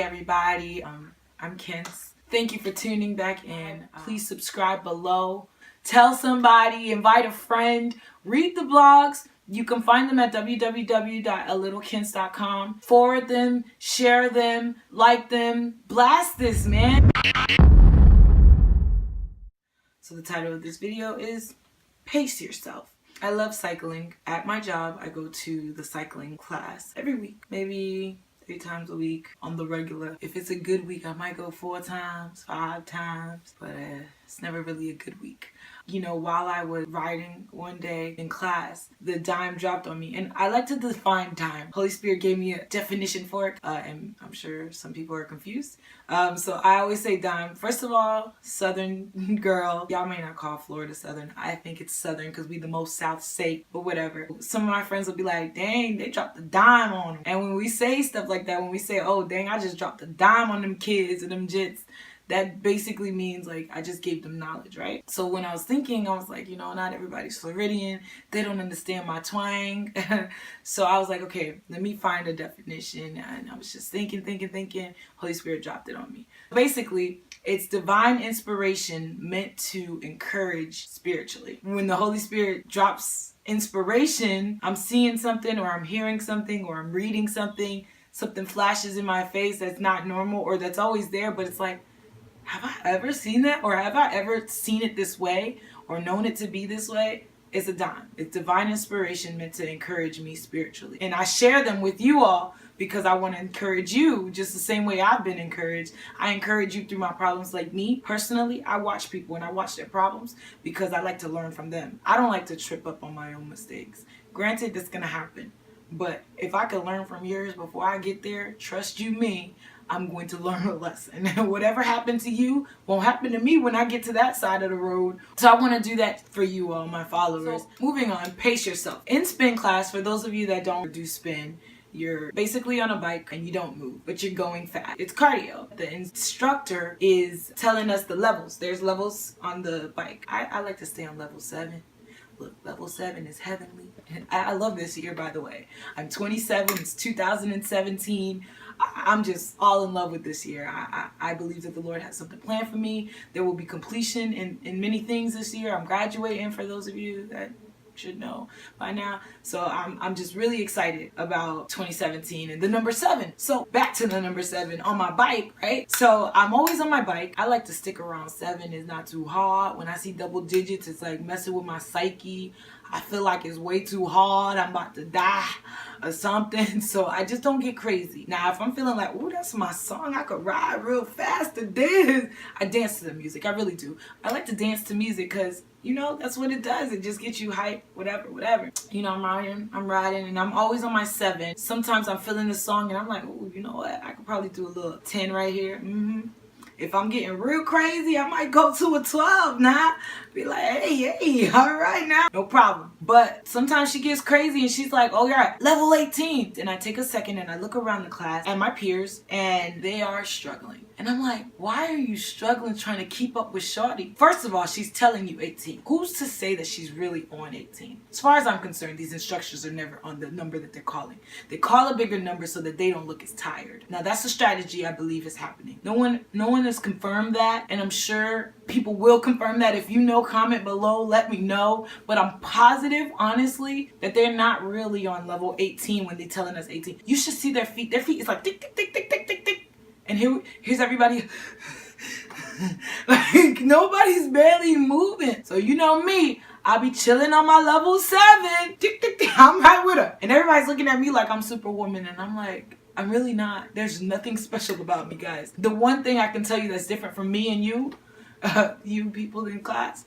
everybody. I'm Kence. Thank you for tuning back in. Please subscribe below. Tell somebody, invite a friend, read the blogs. You can find them at www.alittlekence.com. Forward them, share them, like them, blast this, man. So the title of this video is Pace Yourself. I love cycling. At my job, I go to the cycling class every week, maybe 3 times a week on the regular. If it's a good week, I might go 4 times, 5 times, but it's never really a good week. You know, while I was riding one day in class, the dime dropped on me. And I like to define dime. Holy Spirit gave me a definition for it, and I'm sure some people are confused. So I always say dime. First of all, Southern girl. Y'all may not call Florida Southern. I think it's Southern because we the most South state, but whatever. Some of my friends will be like, dang, they dropped the dime on them. And when we say stuff like that, when we say, oh, dang, I just dropped the dime on them kids and them jits, that basically means like I just gave them knowledge, right? So when I was thinking, I was like, you know, not everybody's Floridian. They don't understand my twang. So I was like, okay, let me find a definition. And I was just thinking. Holy Spirit dropped it on me. Basically, it's divine inspiration meant to encourage spiritually. When the Holy Spirit drops inspiration, I'm seeing something or I'm hearing something or I'm reading something flashes in my face that's not normal or that's always there, but it's like, have I ever seen that? Or have I ever seen it this way or known it to be this way? It's a dime. It's divine inspiration meant to encourage me spiritually. And I share them with you all because I want to encourage you just the same way I've been encouraged. I encourage you through my problems. Like me, personally, I watch people and I watch their problems because I like to learn from them. I don't like to trip up on my own mistakes. Granted, that's going to happen. But if I could learn from yours before I get there, trust you me, I'm going to learn a lesson. Whatever happened to you won't happen to me when I get to that side of the road. So I want to do that for you all, my followers. So, moving on, pace yourself. In spin class, for those of you that don't do spin, you're basically on a bike and you don't move, but you're going fast. It's cardio. The instructor is telling us the levels. There's levels on the bike. I like to stay on level 7. Look, level 7 is heavenly. And I love this year, by the way. I'm 27. It's 2017. I'm just all in love with this year. I believe that the Lord has something planned for me. There will be completion in many things this year. I'm graduating, for those of you that should know by now. So I'm just really excited about 2017 and the number 7. So back to the number 7 on my bike, right? So I'm always on my bike. I like to stick around 7. It's not too hard. When I see double digits, it's like messing with my psyche. I feel like it's way too hard. I'm about to die or something. So I just don't get crazy. Now, if I'm feeling like, ooh, that's my song, I could ride real fast to this, I dance to the music. I really do. I like to dance to music because, you know, that's what it does. It just gets you hyped, whatever. You know, I'm riding, and I'm always on my 7. Sometimes I'm feeling the song, and I'm like, ooh, you know what? I could probably do a little 10 right here. If I'm getting real crazy, I might go to a 12 now. Be like, hey, all right now. No problem. But sometimes she gets crazy and she's like, oh, you're at level 18. And I take a second and I look around the class and my peers, and they are struggling. And I'm like, why are you struggling trying to keep up with Shorty? First of all, she's telling you 18. Who's to say that she's really on 18? As far as I'm concerned, these instructors are never on the number that they're calling. They call a bigger number so that they don't look as tired. Now, that's a strategy I believe is happening. No one has confirmed that, and I'm sure people will confirm that. If you know, comment below, let me know. But I'm positive, honestly, that they're not really on level 18 when they're telling us 18. You should see their feet. Their feet is like tick, tick, tick, tick, tick, tick, tick. And here's everybody. Like, nobody's barely moving. So you know me, I'll be chilling on my level 7. Tick, tick, tick. I'm right with her. And everybody's looking at me like I'm Superwoman. And I'm like, I'm really not. There's nothing special about me, guys. The one thing I can tell you that's different from me and you, you people in class,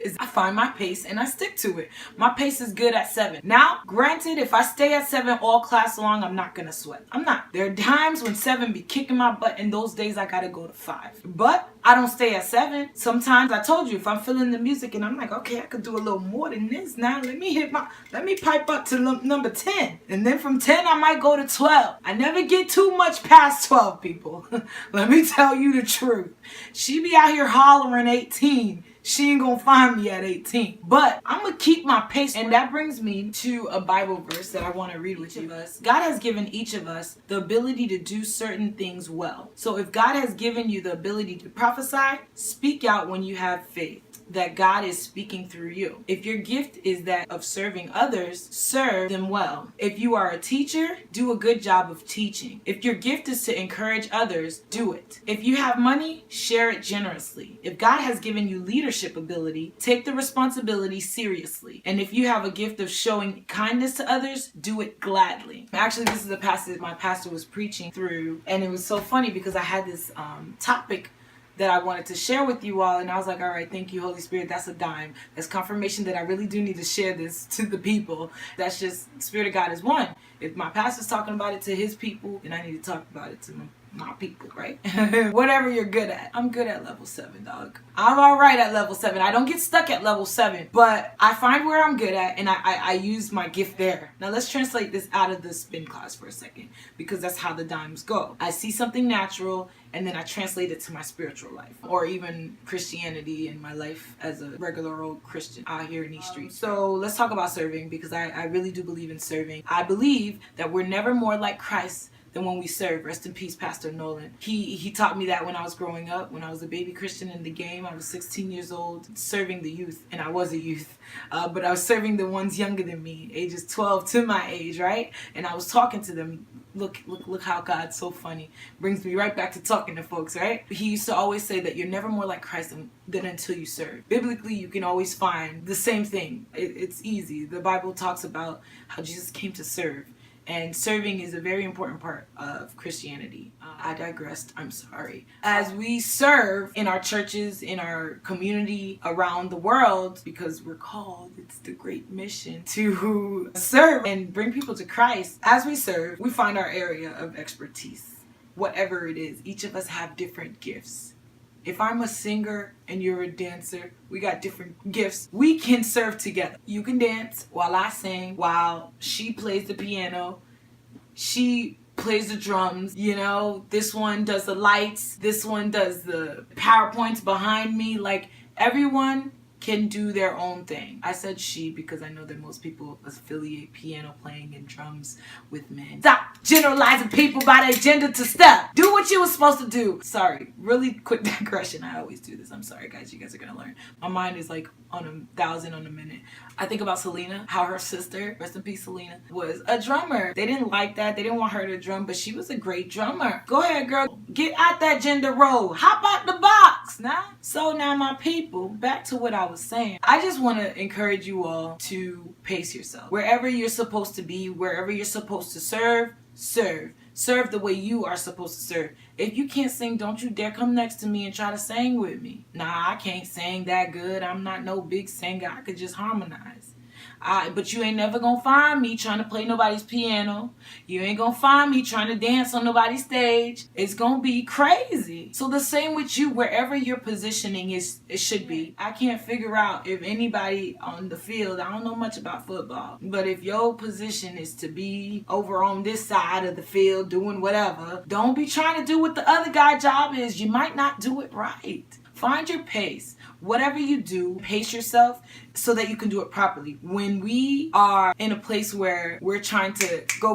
is I find my pace and I stick to it. My pace is good at 7. Now, granted, if I stay at 7 all class long, I'm not gonna sweat. I'm not. There are times when 7 be kicking my butt, and those days I gotta go to 5. But I don't stay at 7. Sometimes, I told you, if I'm feeling the music and I'm like, okay, I could do a little more than this now. Let me pipe up to number 10. And then from 10, I might go to 12. I never get too much past 12, people. Let me tell you the truth. She be out here hollering 18. she ain't gonna find me at 18. But I'm gonna keep my pace. And that brings me to a Bible verse that I want to read with you. God has given each of us the ability to do certain things well. So if God has given you the ability to prophesy, speak out when you have faith that God is speaking through you. If your gift is that of serving others, serve them well. If you are a teacher, do a good job of teaching. If your gift is to encourage others, do it. If you have money, share it generously. If God has given you leadership ability, take the responsibility seriously. And if you have a gift of showing kindness to others, do it gladly. Actually, this is a passage my pastor was preaching through, and it was so funny because I had this topic that I wanted to share with you all, and I was like, all right, thank you, Holy Spirit, that's a dime. That's confirmation that I really do need to share this to the people. That's just, Spirit of God is one. If my pastor's talking about it to his people, then I need to talk about it to my people, right? Whatever you're good at. I'm good at level 7, dog. I'm all right at level 7. I don't get stuck at level 7, but I find where I'm good at, and I use my gift there. Now let's translate this out of the spin class for a second, because that's how the dimes go. I see something natural, and then I translate it to my spiritual life, or even Christianity in my life as a regular old Christian out here in these streets. So let's talk about serving, because I really do believe in serving. I believe that we're never more like Christ than when we serve. Rest in peace, Pastor Nolan. He taught me that when I was growing up, when I was a baby Christian in the game. I was 16 years old, serving the youth, and I was a youth, but I was serving the ones younger than me, ages 12 to my age, right? And I was talking to them. Look how God's so funny. Brings me right back to talking to folks, right? He used to always say that you're never more like Christ than until you serve. Biblically, you can always find the same thing. It's easy. The Bible talks about how Jesus came to serve. And serving is a very important part of Christianity. I digressed. I'm sorry. As we serve in our churches, in our community, around the world, because we're called, it's the great mission to serve and bring people to Christ. As we serve, we find our area of expertise. Whatever it is, each of us have different gifts. If I'm a singer and you're a dancer, we got different gifts. We can serve together. You can dance while I sing, while she plays the piano, she plays the drums, you know, this one does the lights, this one does the PowerPoints behind me. Like, everyone can do their own thing. I said she because I know that most people affiliate piano playing and drums with men. Stop generalizing people by their gender to step. Do what you were supposed to do. Sorry, really quick digression. I always do this. I'm sorry, guys. You guys are gonna learn. My mind is like on 1,000 on a minute. I think about Selena, how her sister, rest in peace Selena, was a drummer. They didn't like that. They didn't want her to drum, but she was a great drummer. Go ahead, girl. Get out that gender role. Hop out the box now. So now my people, back to what I was saying. I just want to encourage you all to pace yourself. Wherever you're supposed to be, wherever you're supposed to serve, serve. Serve the way you are supposed to serve. If you can't sing, don't you dare come next to me and try to sing with me. Nah, I can't sing that good. I'm not no big singer. I could just harmonize. But you ain't never gonna find me trying to play nobody's piano. You ain't gonna find me trying to dance on nobody's stage. It's gonna be crazy. So the same with you, wherever your positioning is, it should be. I can't figure out if anybody on the field, I don't know much about football, but if your position is to be over on this side of the field doing whatever, don't be trying to do what the other guy's job is. You might not do it right. Find your pace. Whatever you do, pace yourself so that you can do it properly. When we are in a place where we're trying to go,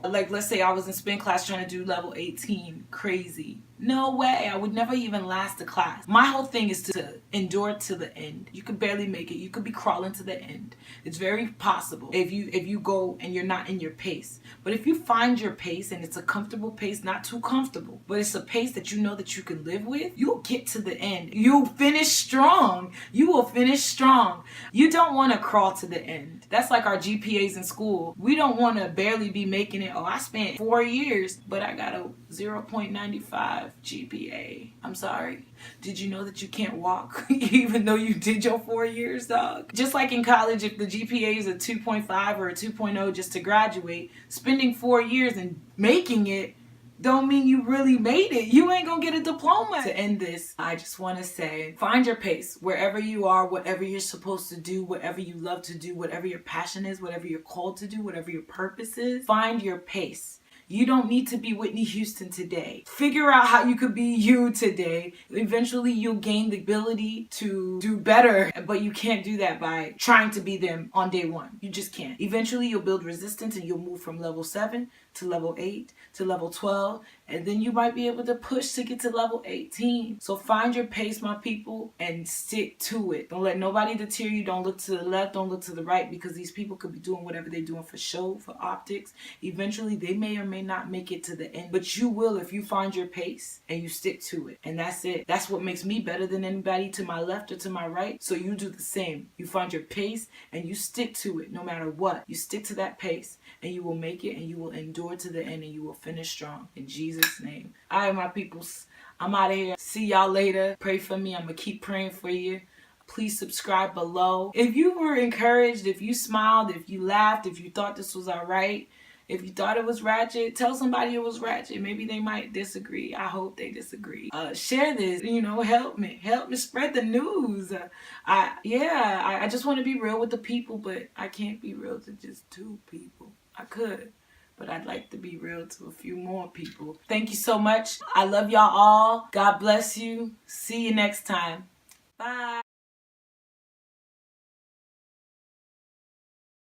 like let's say I was in spin class trying to do level 18, crazy. No way, I would never even last the class. My whole thing is to endure to the end. You could barely make it. You could be crawling to the end. It's very possible if you go and you're not in your pace. But if you find your pace and it's a comfortable pace, not too comfortable, but it's a pace that you know that you can live with, you'll get to the end. You'll finish strong. You will finish strong. You don't want to crawl to the end. That's like our GPAs in school. We don't want to barely be making it. Oh, I spent 4 years, but I got a 0.95 GPA. I'm sorry. Did you know that you can't walk even though you did your 4 years, dog? Just like in college, if the GPA is a 2.5 or a 2.0 just to graduate, spending 4 years and making it don't mean you really made it. You ain't gonna get a diploma. To end this, I just want to say, find your pace wherever you are, whatever you're supposed to do, whatever you love to do, whatever your passion is, whatever you're called to do, whatever your purpose is. Find your pace. You don't need to be Whitney Houston today. Figure out how you could be you today. Eventually you'll gain the ability to do better, but you can't do that by trying to be them on day one. You just can't. Eventually you'll build resistance and you'll move from level 7 to level 8 to level 12, and then you might be able to push to get to level 18. So find your pace, my people, and stick to it. Don't let nobody deter you. Don't look to the left, don't look to the right, because these people could be doing whatever they're doing for show, for optics. Eventually they may or may not make it to the end, but you will if you find your pace and you stick to it. And that's it. That's what makes me better than anybody to my left or to my right. So you do the same. You find your pace and you stick to it no matter what. You stick to that pace and you will make it, and you will endure to the end, and you will finish strong in Jesus' name. All right, my peoples, I'm out of here. See y'all later. Pray for me. I'm gonna keep praying for you. Please subscribe below. If you were encouraged, if you smiled, if you laughed, if you thought this was all right, if you thought it was ratchet, tell somebody it was ratchet. Maybe they might disagree. I hope they disagree. Share this, help me spread the news. I just want to be real with the people, but I can't be real to just 2 people. I could, but I'd like to be real to a few more people. Thank you so much. I love y'all all. God bless you. See you next time. Bye.